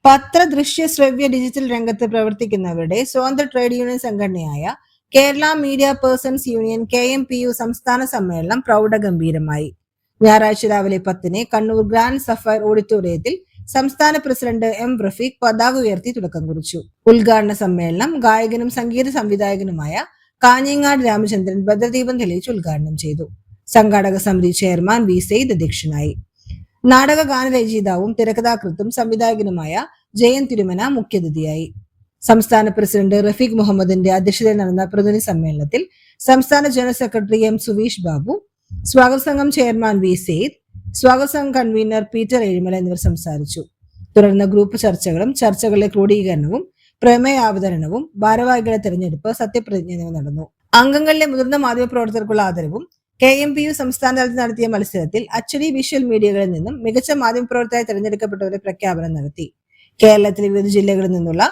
പത്ര, ദൃശ്യ, ശ്രവ്യ, ഡിജിറ്റൽ രംഗത്ത് പ്രവർത്തിക്കുന്നവരുടെ സ്വതന്ത്ര ട്രേഡ് യൂണിയൻ സംഘടനയായ Kerala media persons union KMPU സംസ്ഥാന സമ്മേളനം പ്രൗഢഗംഭീരമായി. ഞായറാഴ്ച രാവിലെ 10-ന് കണ്ണൂർ ഗ്രാൻഡ് സഫയർ ഓഡിറ്റോറിയത്തിൽ സംസ്ഥാന പ്രസിഡന്റ് M. റഫീഖ് പതാക ഉയർത്തി തുടക്കം കുറിച്ചു. ഉദ്ഘാടന സമ്മേളനം ഗായകനും സംഗീത സംവിധായകനുമായ കാഞ്ഞങ്ങാട് രാമചന്ദ്രൻ ഭദ്രദീപം തെളിയിച്ച് ഉദ്ഘാടനം ചെയ്തു. സംഘാടക സമിതി ചെയർമാൻ V. സെയ്ദ് അധ്യക്ഷനായി. നാടക ഗാനരചയിതാവും തിരക്കഥാകൃത്തും സംവിധായകനുമായ ജയൻ തിരുമന മുഖ്യാതിഥിയായി. സംസ്ഥാന പ്രസിഡന്റ് റഫീഖ് മുഹമ്മദിന്റെ അധ്യക്ഷതയിൽ നടന്ന പ്രതിനിധി സമ്മേളനത്തിൽ സംസ്ഥാന general secretary M. Suveesh Babu, സ്വാഗത സംഘം ചെയർമാൻ V. സെയ്ദ്, സ്വാഗത സംഘം കൺവീനർ പീറ്റർ ഏഴിമല എന്നിവർ സംസാരിച്ചു. തുടർന്ന് ഗ്രൂപ്പ് ചർച്ചകളും ചർച്ചകളിലെ ക്രോഡീകരണവും പ്രമേയാവതരണവും ഭാരവാഹികളുടെ തെരഞ്ഞെടുപ്പ്, സത്യപ്രതിജ്ഞ എന്നിവ നടന്നു. അംഗങ്ങളിലെ മുതിർന്ന മാധ്യമപ്രവർത്തകർക്കുള്ള ആദരവും KMPU സംസ്ഥാന തലത്തിൽ നടത്തിയ മത്സരത്തിൽ അച്ചടി, വിഷ്വൽ മീഡിയകളിൽ നിന്നും മികച്ച മാധ്യമപ്രവർത്തകരായി തെരഞ്ഞെടുക്കപ്പെട്ടവരെ പ്രഖ്യാപനം നടത്തി. കേരളത്തിലെ വിവിധ ജില്ലകളിൽ നിന്നുള്ള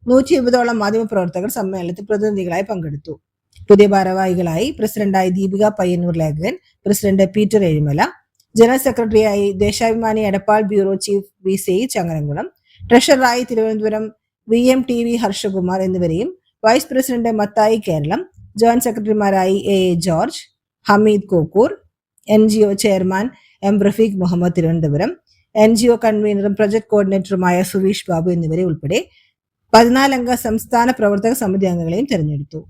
120ഓളം മാധ്യമപ്രവർത്തകർ സമ്മേളനത്തിൽ പ്രതിനിധികളായി പങ്കെടുത്തു. പുതിയ ഭാരവാഹികളായി പ്രസിഡന്റായി ദീപിക പയ്യന്നൂർ ലേഖകൻ, പ്രസിഡന്റ് പീറ്റർ ഏഴിമല, ജനറൽ സെക്രട്ടറിയായി Deshabhimani Edappal bureau chief V. Sayed Changaramkulam, ട്രഷററായി തിരുവനന്തപുരം VMTV ഹർഷകുമാർ എന്നിവരെയും vice president Mathai Keralam, joint സെക്രട്ടറിമാരായി AA George, Hameed Kokkur, NGO chairman M. Rafeeq Muhammad Thiruvananthapuram, NGO കൺവീനറും പ്രൊജക്ട് കോർഡിനേറ്ററുമായ സുവീഷ് ബാബു എന്നിവരെ ഉൾപ്പെടെ 14 അംഗ സംസ്ഥാന പ്രവർത്തക സമിതി അംഗങ്ങളെയും തെരഞ്ഞെടുത്തു.